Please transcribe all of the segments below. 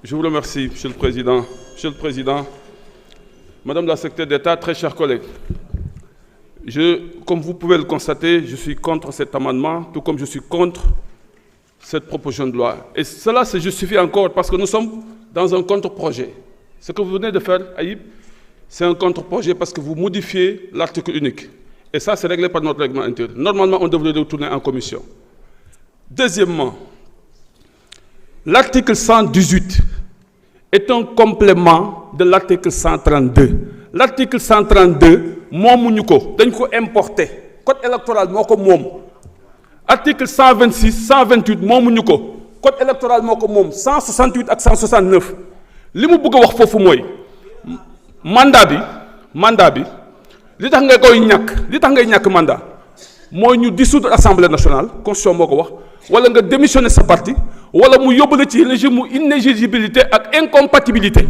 Je vous remercie, Monsieur le Président. Monsieur le Président, Madame la Secrétaire d'État, très chers collègues, comme vous pouvez le constater, je suis contre cet amendement, tout comme je suis contre cette proposition de loi. Et cela se justifie encore parce que nous sommes dans un contre-projet. Ce que vous venez de faire, Aïb, c'est un contre-projet parce que vous modifiez l'article unique. Et ça, c'est réglé par notre règlement intérieur. Normalement, on devrait retourner en commission. Deuxièmement, l'article 118 est un complément de l'article 132. L'article 132, moomuñu ko, dañ ko importé. Code électoral moo ko moom. Article 126, 128 moomuñu ko. Code électoral moo ko moom. 168 ak 169. li mu bëgg a wax foofu mooy mandat bi li tax nga koy ñàkk li tax ngay ñàkk mandat mooy ñu dissoudre assemblée nationale constitution moo ko wax wala nga démissionner sa parti wala mu yóbbu la ci régime mu inéligibilité ak incompatibilité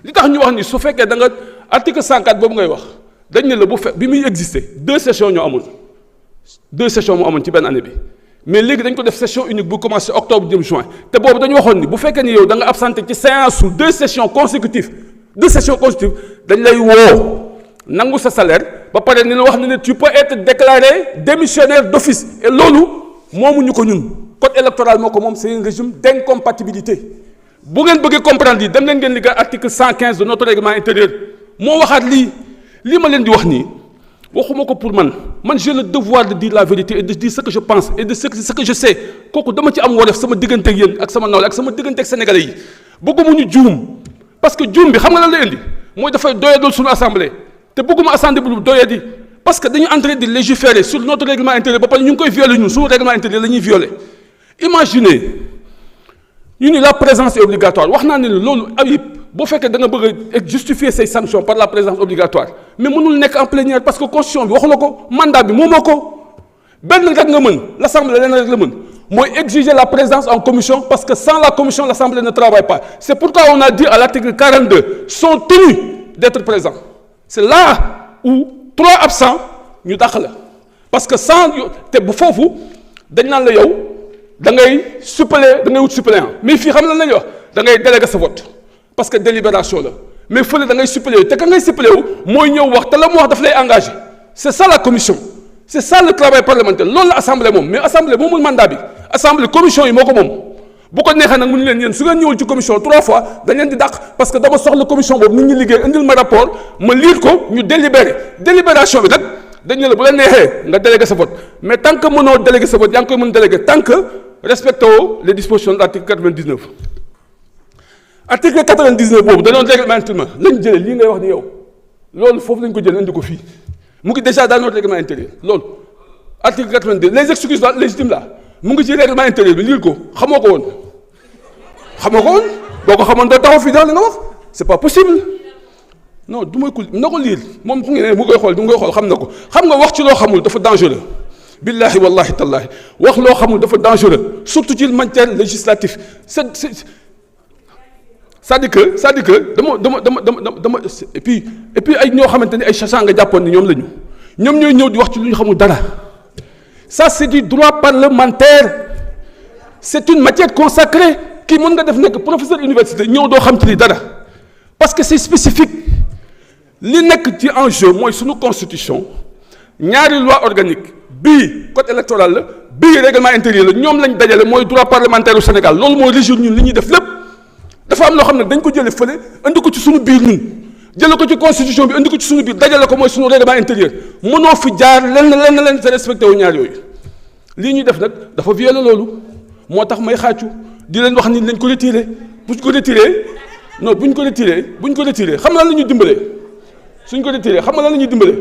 li tax ñu wax ni su fekkee da nga article 104 boobu ngay wax dañ ne la bu bi muy exister 2 sessions ñoo amul 2 sessions moo amoon ci benn année bi mais léegi dañ ko def session unique bu commencé octobre jëm juin te boobu dañu waxoon ni bu fekkee ni yow da nga absenté ci séance su 2 sessions consécutives dañ lay woo nangu sa salaire ba pare ni la wax ne tu peux être déclaré démissionnaire d'office et loolu moomuñu ko ñun code électoral moo ko moom c'est un régime d'incompatibilité bu ngeen bëggee comprendre lii dem leen ngeen liggéey article 115 de notre règlement intérieur moo waxaat lii ma leen di wax nii waxuma ko pour man j'ai le devoir de dire la vérité et de dire ce que je pense et de ce que je sais kooku dama ci am wareef sama digganteeg yéen ak sama nawle ak sama digganteeg sénégalais yi bëgguma ñu juum parce que juum bi xam nga lan lay indi mooy dafay doyadal suñu assemblée te bëgguma assemblée bu doyadi parce que dañu en train de légiférer sur notre règlement intérieur ba pare ñu ngi koy violer ñun suñu règlement intérieur la ñuy violer imaginez ñu ni la présence est obligatoire wax naa ne loolu Habib boo fekkee da nga bëgg a justifier say sanctions par la présence obligatoire mais mënul nekk en plénière parce que constitution bi waxu la ko mandat bi moomoo ko benn rek nga mën l'assemblée lenn rek la mën mooy exiger la présence en commission parce que sans la commission l'assemblée ne travaille pas c'est pourquoi on a dit à l'article 42 sont tenus d'être présents c'est là où 3 absents ñu dàq la parce que sans te bu foofu dañ naan la yow da ngay suppléer da ngay wut suppléant mais fii xam lan la ñuy wax da ngay déléguer sa vote parce que délibération la mais fële da ngay suppléer te ka ngay suppléer wu mooy ñëw wax te la mu wax daf lay engagé c'est ça la commission c'est ça le travail parlementaire loolu la assemblée moom mais assemblée moomul mandat bi assemblée commission yi moo ko moom bu ko neexee nag mu ñu leen yéen su ngeen ñëwul ci commission 3 fois dañ leen di dàq parce que dama soxla commission boobu nit ñi liggéey indil ma rapport ma lire ko ñu délibération bi nag dañ ne la bu la neexee nga déléguer sa vote mais tant que mënoo déléguer sa vote yaa ngi koy mën déléguer tant que respecté woo les dispositions de l'article 99 article 99 boobu da doon règlement intérieur lañ jëlee lii ngay wax ni yow loolu foofu lañ ko jëlee indi ko fii mu ngi déjà dans notre règlement intérieur loolu article 82 les excuses légitimes là mu ngi ci règlement intérieur bi lire ko xamoo ko woon boo ko xamoon doo taxaw fii daal li nga wax c'est pas possible non du may ko na ko lire moom ku ngi ne mu koy xool du nga koy xool xam na ko xam nga wax ci loo xamul dafa dangereux billahi wallahi tallahi wax loo xamul dafa dangereux surtout ci matière législative c'est-à-dire que dama et puis ay ñoo xamante ni ay sachant nga jàppoon ni ñoom lañu ñoom ñooy ñëw di wax ci lu ñu xamul dara ça c'est du droit parlementaire c'est une matière consacrée kii mën nga def nekk professeur université ñëw doo xam ci li dara parce que c'est spécifique li nekk ci enjeu mooy suñu constitution ñaari loi organique bii code électoral la bii règlement intérieur la ñoom lañ dajale mooy droit parlementaire au Sénégal loolu mooy régir ñun li ñuy def lépp dafa am loo xam ne dañ ko jële fële indi ko ci suñu biir ñun jële ko ci constitution bi indi ko ci suñu biir dajale ko mooy suñu règlement intérieur mënoo fi jaar lenn sa respecté wu ñaar yooyu lii ñuy def nag dafa violer loolu moo tax may xàccu di leen wax ni lañ ko retiré buñ ko retiré xam nga lan la ñuy dimbalee suñ ko retiré xam nga lan la ñuy dimbalee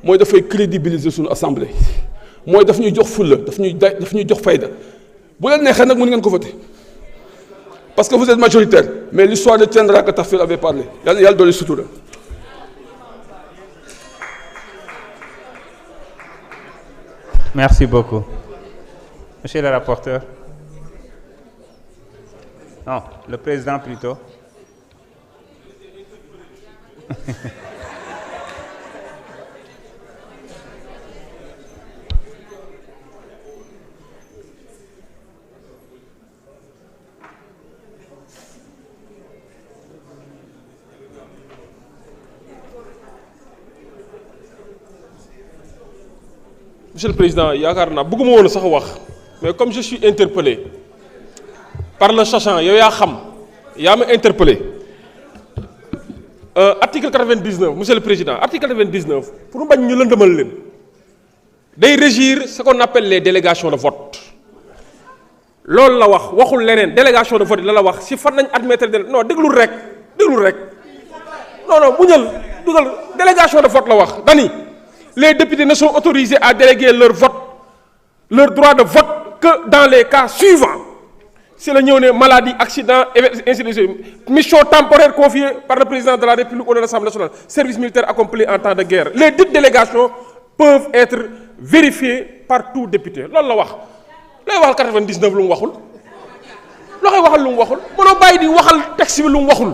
mooy dafay crédibiliser suñu assemblée mooy daf ñuy jox fulla daf ñuy jox fayda bu leen neexee nag mën ngeen ko voter parce que vous êtes majoritaire mais l'histoire retiendra que Tafsir avait parlé yàlla doole sutura. Merci beaucoup. Monsieur le rapporteur. Non, le président plutôt. Monsieur le Président yaakaar naa bëgguma woon sax wax mais comme je suis interpellé par le sachant yow yaa xam yaa ma interpellé article 99 Monsieur le Président article 99 pour mu bañ ñu lëndëmal leen day régir ce qu'on appelle les délégations de vote loolu la wax waxul leneen délégation de vote la wax si fan nañ admettre non déglul rek non muñal dugal délégation de vote la wax dani les députés ne sont autorisés à déléguer leur droit de vote que dans les cas suivants. C'est le ñëw ne maladie, accident, ainsi de suite. Mission temporaire confiée par le président de la République ou de l'Assemblée nationale. Service militaire accompli en temps de guerre. Les dites délégations peuvent être vérifiées par tout député. Loolu la wax. Lay waxal 99 lu mu waxul. Loo koy waxal lu mu waxul. Mënoo bàyyi di waxal texte bi lu mu waxul.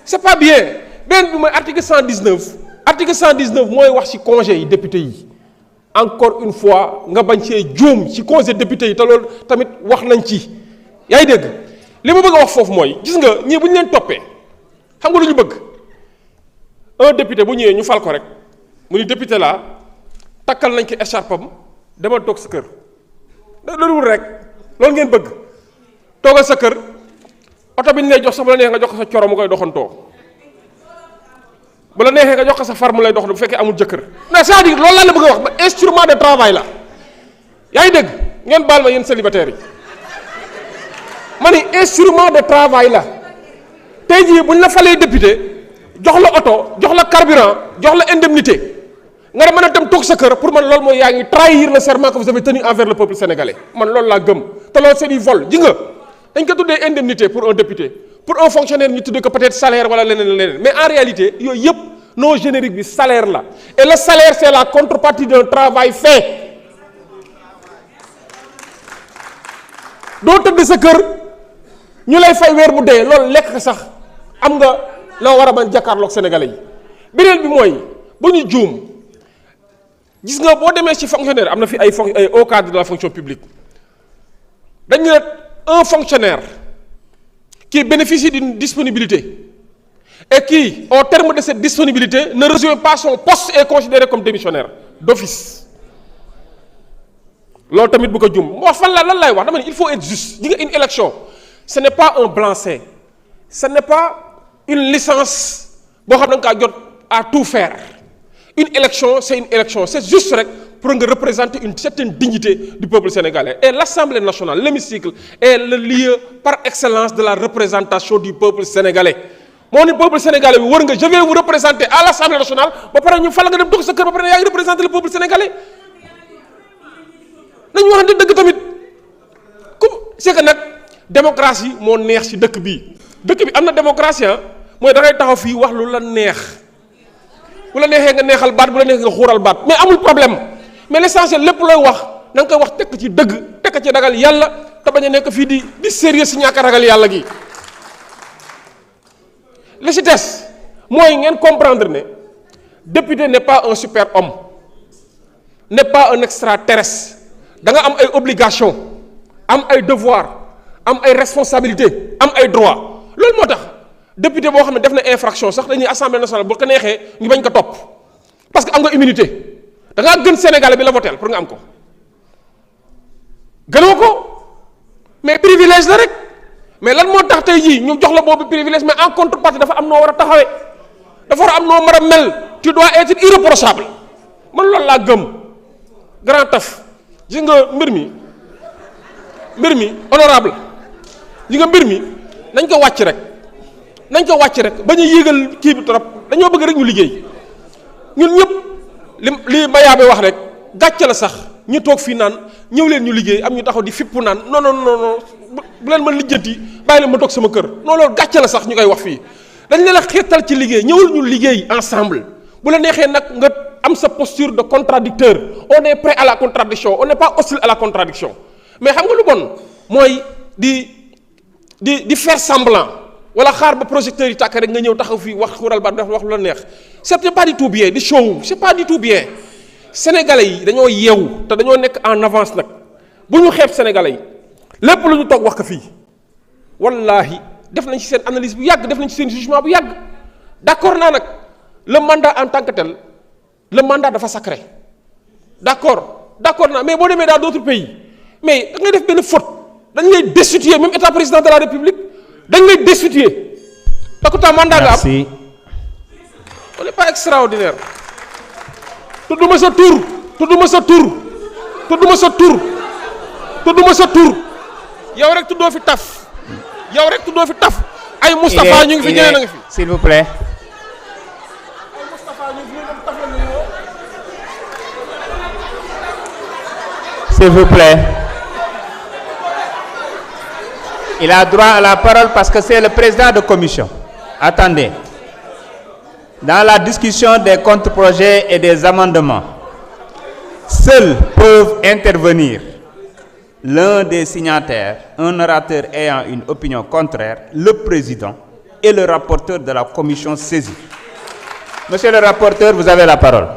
C'est pas bien. Benn bi mooy article 119. Article 119 mooy wax ci congé yi député yi encore une fois nga bañ cee juum ci congé député yi te loolu tamit wax nañ ci yaa ngi dégg li ma bëgg a wax foofu mooy gis nga ñii bu ñu leen toppee xam nga lu ñu bëgg un député bu ñëwee ñu fal ko rek mu ni député laa takkal nañ ko écharpam demal toog sa kër loolu rek loolu ngeen bëgg toogal sa kër oto bi ñu lay jox sax bu la neex nga jox ko sa coro mu koy doxantoo. bu la neexee nga jox ko sa far mu lay dox bu fekkee amul jëkkër non c'est-à-dire loolu laa la bëgg a wax ba instrument de travail la yaa ngi dégg ngeen baal ma yéen célibataires yi ma ni instrument de travail la tey jii bu ñu la falee député jox la oto jox la carburant jox la indemnité nga mën a dem toog sa kër pour man loolu mooy yaa ngi trahir le serment que vous avez tenu envers le peuple sénégalais man loolu laa gëm te loolu c'est du vol ji nga dañ ko tuddee indemnité pour un député. Pour un fonctionnaire ñu tuddee ko peut-être salaire wala leneen mais en réalité yooyu yëpp non générique bi salaire la et le salaire c'est la contrepartie d'un travail fait doo tëdd sa kër ñu lay fay weer bu dee loolu lekk sax am nga loo war a mën jàkkaarloog sénégalais yi beneen bi mooy bu ñu juum gis nga boo demee ci fonctionnaire am na fi ay haut cadre de la fonction publique dañu ne un fonctionnaire qui bénéficie d'une disponibilité et qui, au terme de cette disponibilité, ne rejoint pas son poste et est considéré comme démissionnaire d'office. Loolu tamit bu ko jum moo fan la lan lay wax dama ne il faut être juste di nga une élection ce n'est pas un blanc-seing ce n'est pas une licence boo xam ne da nga kaa jot à tout faire une élection c'est juste rek pour nga représenter une certaine dignité du peuple sénégalais et l'Assemblée nationale l'hémicycle est le lieu par excellence de la représentation du peuple sénégalais moo ni peuple sénégalais bi wër nga je vais vous représenter à l'Assemblée nationale ba pare ñu fal nga dem toog sa kër ba pare yaa ngi représenter le peuple sénégalais nañu waxante dëgg tamit comme c'est que nag démocratie moo neex ci dëkk bi am na démocratie mooy da ngay taxaw fii wax lu la neex bu la neexee nga neexal baat bu la neexee nga xuural baat mais amul problème mais l'essentiel lépp looy wax na nga koy wax tekk ci dëgg tekk ci ragal yàlla te bañ a nekk fii di sérieux ci ñàkk a ragal yàlla gi li ci des mooy ngeen comprendre ne député n'est pas un super homme n'est pas un extraterrestre da nga am ay obligations am ay devoirs am ay responsabilités am ay droits loolu moo tax député boo xam ne def na infraction sax dañuy assemblée nationale bu ko neexee ñu bañ ko topp parce que am nga immunité da ngaa gën Sénégalais bi la votel pour nga am ko gënoo ko mais privilège la rek mais lan moo tax tey jii ñu jox la boobu privilège mais en contrepartie dafa am noo war a taxawee dafa war a am noo war a mel tu dois être irréprochable man loolu laa gëm grand taf gis nga mbir mi honorable gis nga mbir mi nañ ko wàcc rek bañ a yéegal kii bi trop dañoo bëgg rek ñu liggéey ñun ñëpp li Mayaabe wax rek gàcce la sax ñu toog fii naan ñëw leen ñu liggéey am ñu taxaw di fippu naan non bu leen ma lijjanti bàyyi leen ma toog sama kër non loolu gàcce la sax ñu koy wax fii dañ leen a xeetal ci liggéey ñëwul ñu liggéey ensemble bu la neexee nag nga am sa posture de contradicteur on est prêt à la contradiction on n'est pas hostile à la contradiction mais xam nga lu bon mooy di faire semblant wala xaar ba projecteur yi tàkk rek nga ñëw taxaw fii wax xural ba wax lu la neex c'est pas du tout bien di show c'est pas du tout bien sénégalais yi dañoo yeewu te dañoo nekk en avance nag bu ñu xeeb sénégalais yi lépp lu ñu toog wax ko fii wallahi def nañ ci seen analyse bu yàgg def nañ ci seen jugement bu yàgg d'accord naa nag le mandat en tant que tel le mandat dafa sacré d'accord naa mais boo demee dans d'autres pays mais da ngay def benn faute dañ lay destituer même état président de la république dañ lay destituer parce que ta mandat nga am. Merci. On n'est pas extraordinaire. tudduma sa tur yow rek tuddoo fi taf ay Moustapha ñu ngi fi ñeneen a ngi fi. S'il vous plaît. ay Moustapha ñu ngi fi ñoom taf la ñu woo. S'il vous plaît. Il a droit à la parole parce que c'est le président de commission. Attendez. Dans la discussion des contre-projets et des amendements, seuls peuvent intervenir l'un des signataires, un orateur ayant une opinion contraire, le président et le rapporteur de la commission saisie. Monsieur le rapporteur, vous avez la parole.